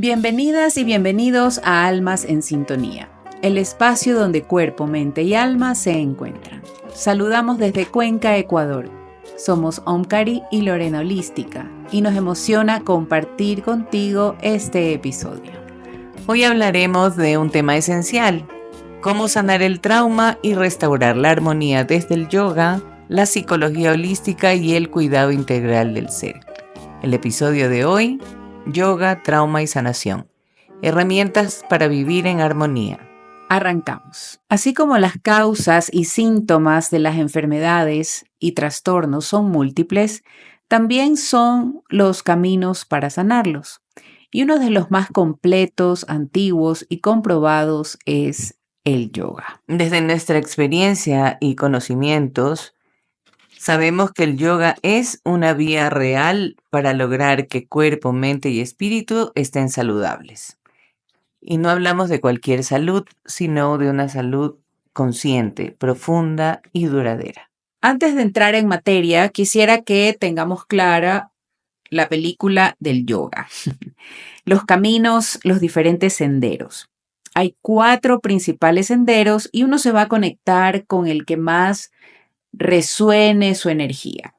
Bienvenidas y bienvenidos a Almas en Sintonía, el espacio donde cuerpo, mente y alma se encuentran. Saludamos desde Cuenca, Ecuador. Somos Omkari y Lorena Holística y nos emociona compartir contigo este episodio. Hoy hablaremos de un tema esencial: cómo sanar el trauma y restaurar la armonía desde el yoga, la psicología holística y el cuidado integral del ser. El episodio de hoy: yoga, trauma y sanación. Herramientas para vivir en armonía. Arrancamos. Así como las causas y síntomas de las enfermedades y trastornos son múltiples, también son los caminos para sanarlos. Y uno de los más completos, antiguos y comprobados es el yoga. Desde nuestra experiencia y conocimientos, sabemos que el yoga es una vía real para lograr que cuerpo, mente y espíritu estén saludables. Y no hablamos de cualquier salud, sino de una salud consciente, profunda y duradera. Antes de entrar en materia, quisiera que tengamos clara la película del yoga. Los caminos, los diferentes senderos. Hay 4 principales senderos y uno se va a conectar con el que más resuene su energía.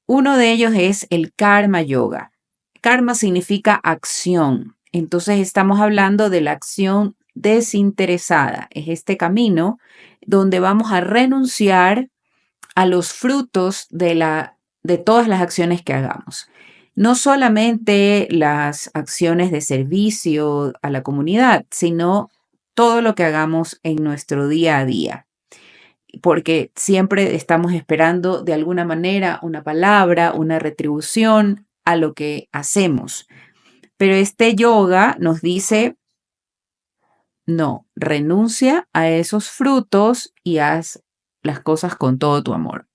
Uno de ellos es el Karma Yoga. Karma significa acción. Entonces estamos hablando de la acción desinteresada. Es este camino donde vamos a renunciar a los frutos de todas las acciones que hagamos. No solamente las acciones de servicio a la comunidad, sino todo lo que hagamos en nuestro día a día. Porque siempre estamos esperando de alguna manera una palabra, una retribución a lo que hacemos. Pero este yoga nos dice, no, renuncia a esos frutos y haz las cosas con todo tu amor.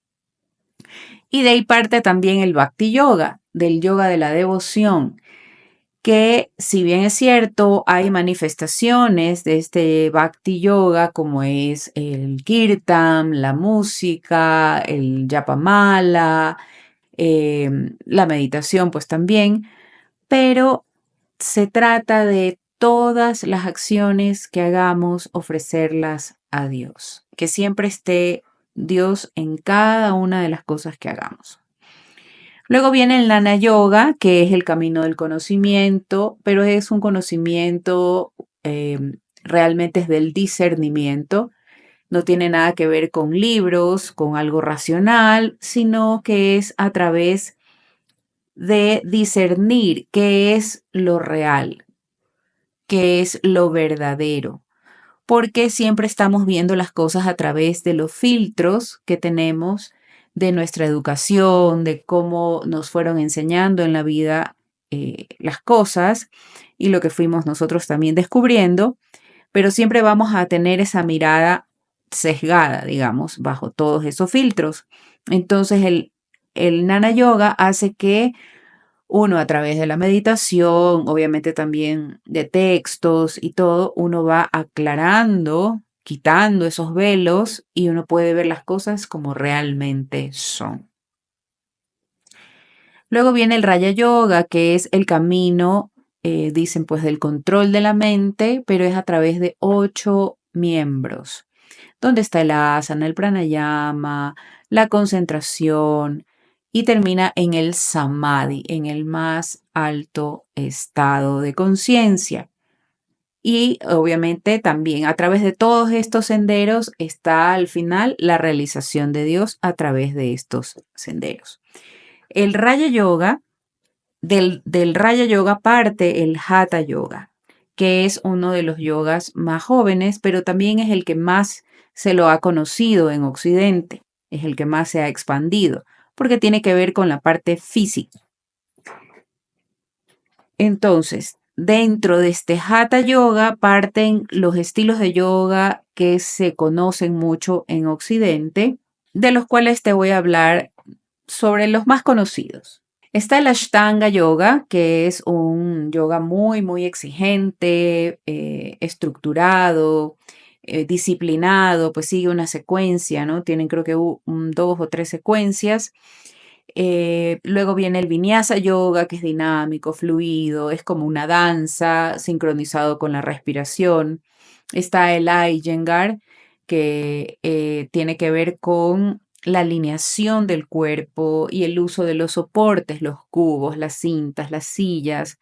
Y de ahí parte también el Bhakti Yoga, del yoga de la devoción, que si bien es cierto, hay manifestaciones de este Bhakti Yoga como es el Kirtan, la música, el Japamala, la meditación pues también, pero se trata de todas las acciones que hagamos, ofrecerlas a Dios, que siempre esté Dios en cada una de las cosas que hagamos. Luego viene el Jnana Yoga, que es el camino del conocimiento, pero es un conocimiento realmente es del discernimiento. No tiene nada que ver con libros, con algo racional, sino que es a través de discernir qué es lo real, qué es lo verdadero, porque siempre estamos viendo las cosas a través de los filtros que tenemos de nuestra educación, de cómo nos fueron enseñando en la vida las cosas y lo que fuimos nosotros también descubriendo, pero siempre vamos a tener esa mirada sesgada, digamos, bajo todos esos filtros. Entonces el Jnana Yoga hace que uno, a través de la meditación, obviamente también de textos y todo, uno va aclarando, quitando esos velos y uno puede ver las cosas como realmente son. Luego viene el Raya Yoga, que es el camino, dicen pues, del control de la mente, pero es a través de 8 miembros, donde está el asana, el pranayama, la concentración, y termina en el samadhi, en el más alto estado de conciencia. Y obviamente también a través de todos estos senderos está al final la realización de Dios a través de estos senderos. El Raya Yoga, del Raya Yoga parte el Hatha Yoga, que es uno de los yogas más jóvenes, pero también es el que más se lo ha conocido en Occidente, es el que más se ha expandido, porque tiene que ver con la parte física. Entonces, dentro de este Hatha Yoga parten los estilos de yoga que se conocen mucho en Occidente, de los cuales te voy a hablar sobre los más conocidos. Está el Ashtanga Yoga, que es un yoga muy, muy exigente, estructurado, disciplinado, pues sigue una secuencia, ¿no? Tienen creo que 2 o 3 secuencias Luego viene el Vinyasa Yoga, que es dinámico, fluido, es como una danza sincronizado con la respiración. Está el Iyengar, que tiene que ver con la alineación del cuerpo y el uso de los soportes, los cubos, las cintas, las sillas.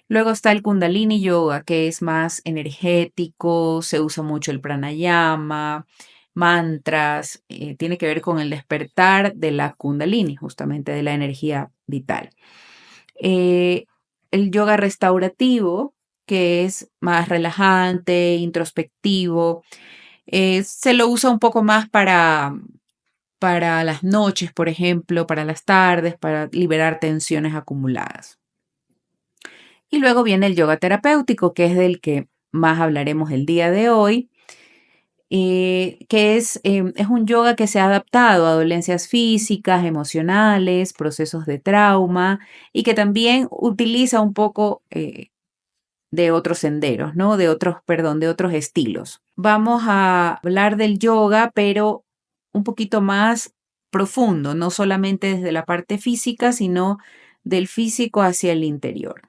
Luego está el Kundalini Yoga, que es más energético, se usa mucho el pranayama, mantras, tiene que ver con el despertar de la Kundalini, justamente de la energía vital. Eh, el yoga restaurativo, que es más relajante, introspectivo, se lo usa un poco más para las noches, por ejemplo, para las tardes, para liberar tensiones acumuladas. Y luego viene el yoga terapéutico, que es del que más hablaremos el día de hoy, que es un yoga que se ha adaptado a dolencias físicas, emocionales, procesos de trauma y que también utiliza un poco de otros senderos, ¿no? De otros estilos. Vamos a hablar del yoga, pero un poquito más profundo, no solamente desde la parte física, sino del físico hacia el interior.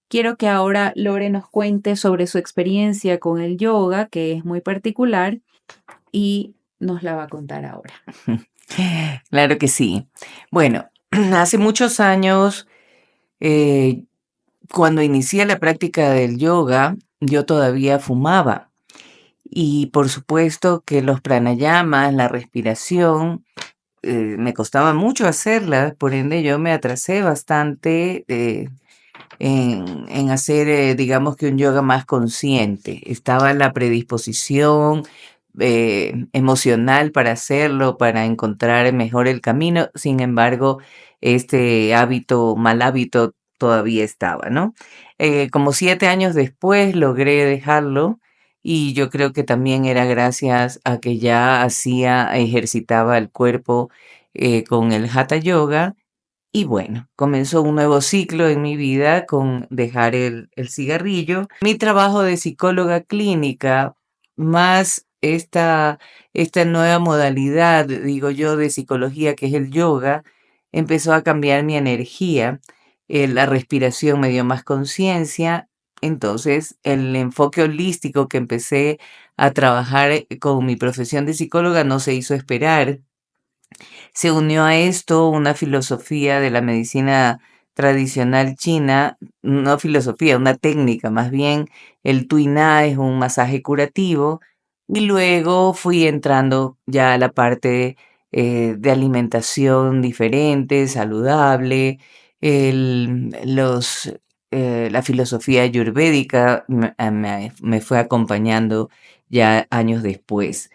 Quiero que ahora Lore nos cuente sobre su experiencia con el yoga, que es muy particular, y nos la va a contar ahora. Claro que sí. Bueno, hace muchos años, eh, cuando inicié la práctica del yoga, yo todavía fumaba. Y por supuesto que los pranayamas, la respiración, me costaba mucho hacerlas, por ende yo me atrasé bastante en hacer, digamos que un yoga más consciente. Estaba la predisposición emocional para hacerlo, para encontrar mejor el camino. Sin embargo, este hábito, mal hábito, todavía estaba, ¿no? Como 7 años después logré dejarlo y yo creo que también era gracias a que ya ejercitaba el cuerpo con el Hatha Yoga y bueno, comenzó un nuevo ciclo en mi vida con dejar el cigarrillo. Mi trabajo de psicóloga clínica, más esta nueva modalidad, digo yo, de psicología que es el yoga, empezó a cambiar mi energía. La respiración me dio más conciencia. Entonces, el enfoque holístico que empecé a trabajar con mi profesión de psicóloga no se hizo esperar. Se unió a esto una filosofía de la medicina tradicional china, no filosofía, una técnica más bien. El Tuina es un masaje curativo y luego fui entrando ya a la parte de alimentación diferente, saludable, la filosofía ayurvédica me fue acompañando ya años después.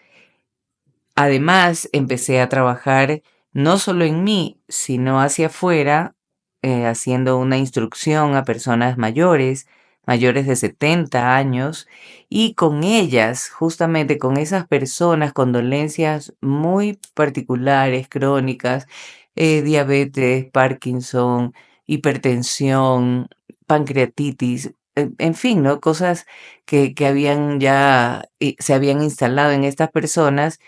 Además, empecé a trabajar no solo en mí, sino hacia afuera, haciendo una instrucción a personas mayores, mayores de 70 años, y con ellas, justamente con esas personas con dolencias muy particulares, crónicas, diabetes, Parkinson, hipertensión, pancreatitis, en fin, ¿no? Cosas que habían ya, se habían instalado en estas personas.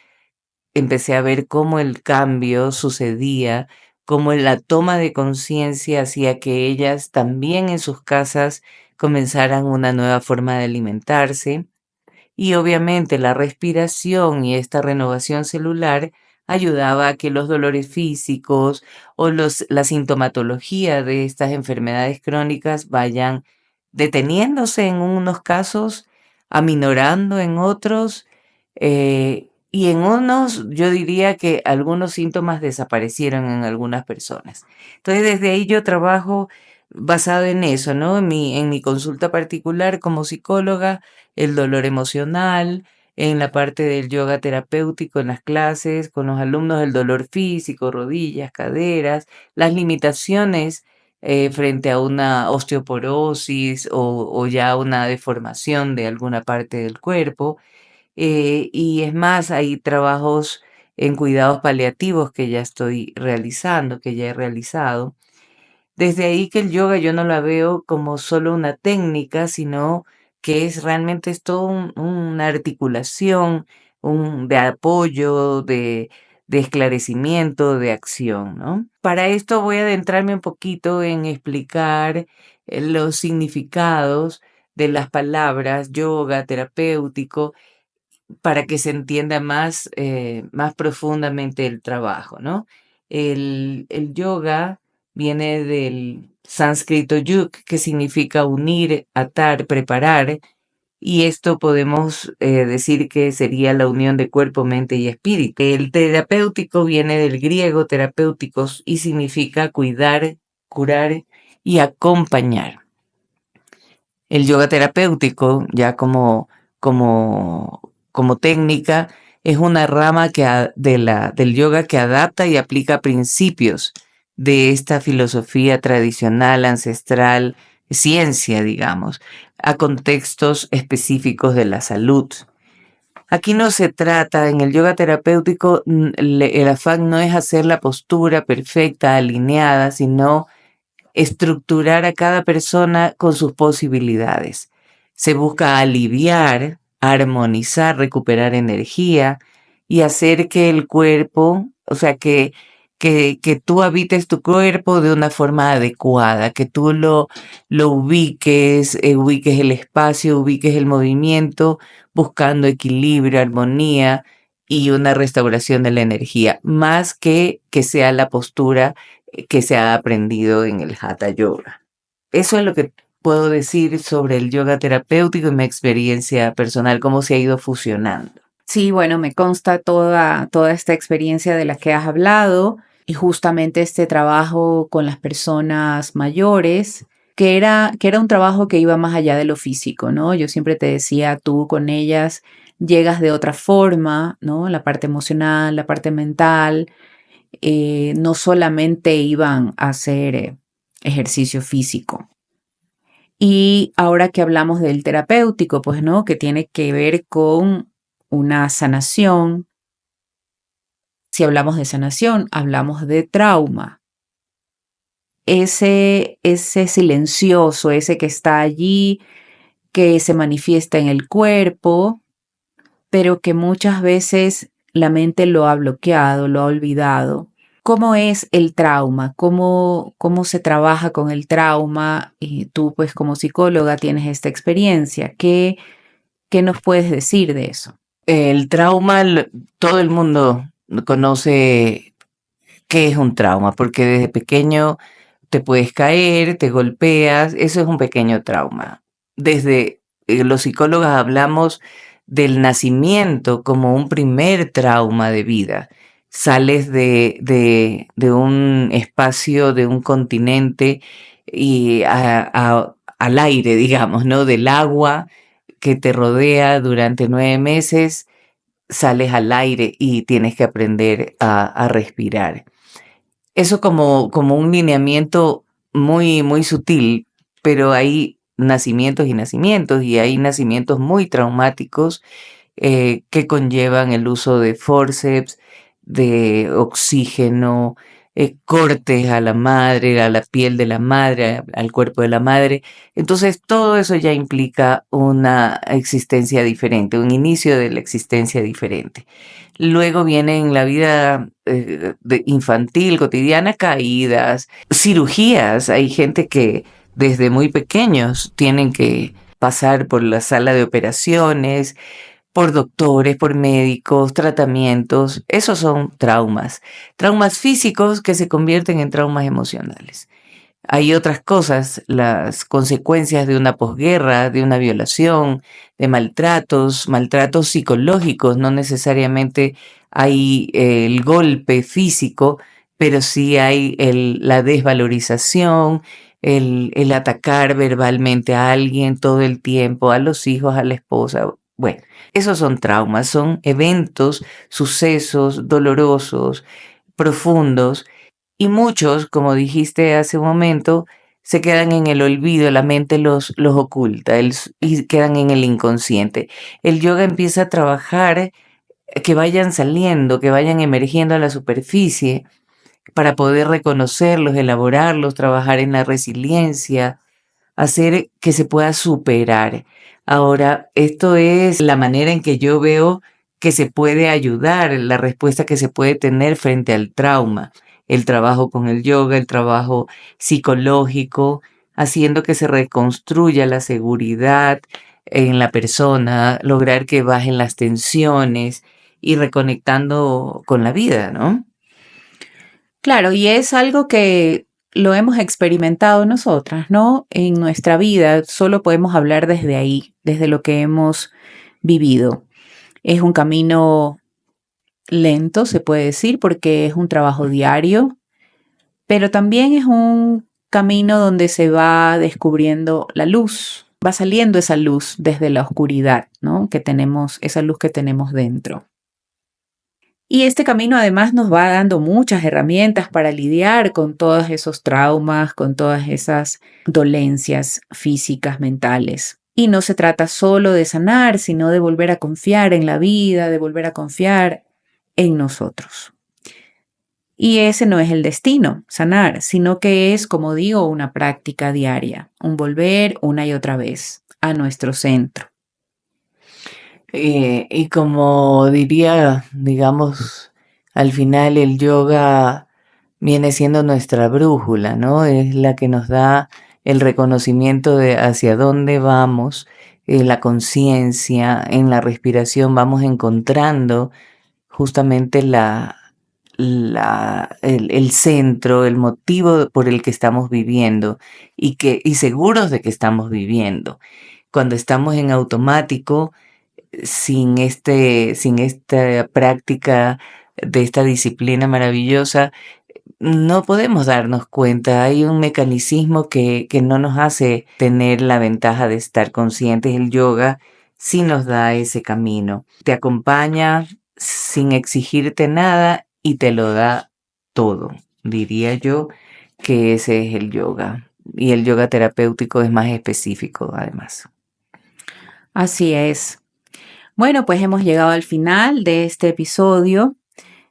Empecé a ver cómo el cambio sucedía, cómo la toma de conciencia hacía que ellas también en sus casas comenzaran una nueva forma de alimentarse. Y obviamente la respiración y esta renovación celular ayudaba a que los dolores físicos o la sintomatología de estas enfermedades crónicas vayan deteniéndose en unos casos, aminorando en otros, y en unos yo diría que algunos síntomas desaparecieron en algunas personas. Entonces desde ahí yo trabajo basado en eso, ¿no? En mi consulta particular como psicóloga, el dolor emocional, en la parte del yoga terapéutico, en las clases, con los alumnos, el dolor físico, rodillas, caderas, las limitaciones frente a una osteoporosis o ya una deformación de alguna parte del cuerpo. Y es más, hay trabajos en cuidados paliativos que ya estoy realizando, que ya he realizado. Desde ahí que el yoga yo no la veo como solo una técnica, sino que es todo una articulación, de apoyo, de esclarecimiento, de acción, ¿no? Para esto voy a adentrarme un poquito en explicar los significados de las palabras yoga, terapéutico, para que se entienda más profundamente el trabajo, ¿no? El yoga viene del sánscrito yug, que significa unir, atar, preparar, y esto podemos decir que sería la unión de cuerpo, mente y espíritu. El terapéutico viene del griego terapéuticos y significa cuidar, curar y acompañar. El yoga terapéutico, ya como técnica, es una rama del yoga que adapta y aplica principios de esta filosofía tradicional, ancestral, ciencia, digamos, a contextos específicos de la salud. Aquí no se trata, en el yoga terapéutico, el afán no es hacer la postura perfecta, alineada, sino estructurar a cada persona con sus posibilidades. Se busca aliviar, armonizar, recuperar energía y hacer que el cuerpo, o sea, que tú habites tu cuerpo de una forma adecuada, que tú lo ubiques, ubiques el espacio, ubiques el movimiento, buscando equilibrio, armonía y una restauración de la energía, más que sea la postura que se ha aprendido en el Hatha Yoga. Eso es lo que puedo decir sobre el yoga terapéutico y mi experiencia personal, cómo se ha ido fusionando. Sí, bueno, me consta toda esta experiencia de la que has hablado y justamente este trabajo con las personas mayores, que era un trabajo que iba más allá de lo físico, ¿no? Yo siempre te decía, tú con ellas llegas de otra forma, ¿no? La parte emocional, la parte mental, no solamente iban a hacer ejercicio físico. Y ahora que hablamos del terapéutico, pues, ¿no? Que tiene que ver con una sanación. Si hablamos de sanación, hablamos de trauma. Ese silencioso, ese que está allí, que se manifiesta en el cuerpo, pero que muchas veces la mente lo ha bloqueado, lo ha olvidado. ¿Cómo es el trauma? ¿Cómo se trabaja con el trauma? Y tú, pues, como psicóloga, tienes esta experiencia. ¿Qué nos puedes decir de eso? El trauma, todo el mundo conoce qué es un trauma, porque desde pequeño te puedes caer, te golpeas, eso es un pequeño trauma. Desde los psicólogos hablamos del nacimiento como un primer trauma de vida. Sales de un espacio, de un continente y al aire, digamos, ¿no? Del agua que te rodea durante 9 meses, sales al aire y tienes que aprender a respirar. Eso como un lineamiento muy, muy sutil, pero hay nacimientos y nacimientos, y hay nacimientos muy traumáticos que conllevan el uso de forceps, de oxígeno, cortes a la madre, a la piel de la madre, al cuerpo de la madre. Entonces, todo eso ya implica una existencia diferente, un inicio de la existencia diferente. Luego viene en la vida infantil, cotidiana, caídas, cirugías. Hay gente que desde muy pequeños tienen que pasar por la sala de operaciones, por doctores, por médicos, tratamientos. Esos son traumas. Traumas físicos que se convierten en traumas emocionales. Hay otras cosas, las consecuencias de una posguerra, de una violación, de maltratos psicológicos, no necesariamente hay el golpe físico, pero sí hay la desvalorización, el atacar verbalmente a alguien todo el tiempo, a los hijos, a la esposa. Bueno, esos son traumas, son eventos, sucesos dolorosos, profundos, y muchos, como dijiste hace un momento, se quedan en el olvido, la mente los oculta y quedan en el inconsciente. El yoga empieza a trabajar que vayan saliendo, que vayan emergiendo a la superficie para poder reconocerlos, elaborarlos, trabajar en la resiliencia, hacer que se pueda superar. Ahora, esto es la manera en que yo veo que se puede ayudar, la respuesta que se puede tener frente al trauma. El trabajo con el yoga, el trabajo psicológico, haciendo que se reconstruya la seguridad en la persona, lograr que bajen las tensiones y reconectando con la vida, ¿no? Claro, y es algo que lo hemos experimentado nosotras, ¿no? En nuestra vida, solo podemos hablar desde ahí, desde lo que hemos vivido. Es un camino lento, se puede decir, porque es un trabajo diario, pero también es un camino donde se va descubriendo la luz, va saliendo esa luz desde la oscuridad, ¿no? Que tenemos, esa luz que tenemos dentro. Y este camino además nos va dando muchas herramientas para lidiar con todos esos traumas, con todas esas dolencias físicas, mentales. Y no se trata solo de sanar, sino de volver a confiar en la vida, de volver a confiar en nosotros. Y ese no es el destino, sanar, sino que es, como digo, una práctica diaria, un volver una y otra vez a nuestro centro. Y como diría, digamos, al final el yoga viene siendo nuestra brújula, ¿no? Es la que nos da el reconocimiento de hacia dónde vamos, la conciencia, en la respiración vamos encontrando justamente el centro, el motivo por el que estamos viviendo y seguros de que estamos viviendo. Cuando estamos en automático, sin esta práctica de esta disciplina maravillosa, no podemos darnos cuenta. Hay un mecanismo que no nos hace tener la ventaja de estar conscientes. El yoga sí nos da ese camino. Te acompaña sin exigirte nada y te lo da todo. Diría yo que ese es el yoga. Y el yoga terapéutico es más específico, además. Así es. Bueno, pues hemos llegado al final de este episodio.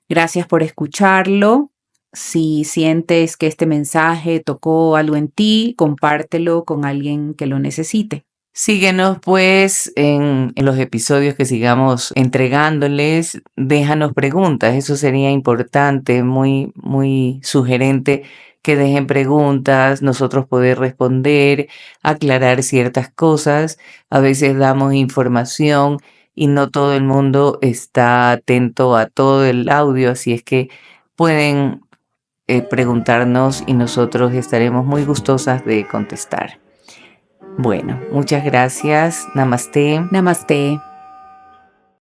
Gracias por escucharlo. Si sientes que este mensaje tocó algo en ti, compártelo con alguien que lo necesite. Síguenos pues en los episodios que sigamos entregándoles. Déjanos preguntas, eso sería importante, muy, muy sugerente que dejen preguntas, nosotros poder responder, aclarar ciertas cosas. A veces damos información y no todo el mundo está atento a todo el audio, así es que pueden preguntarnos y nosotros estaremos muy gustosas de contestar. Bueno, muchas gracias. Namaste. Namaste.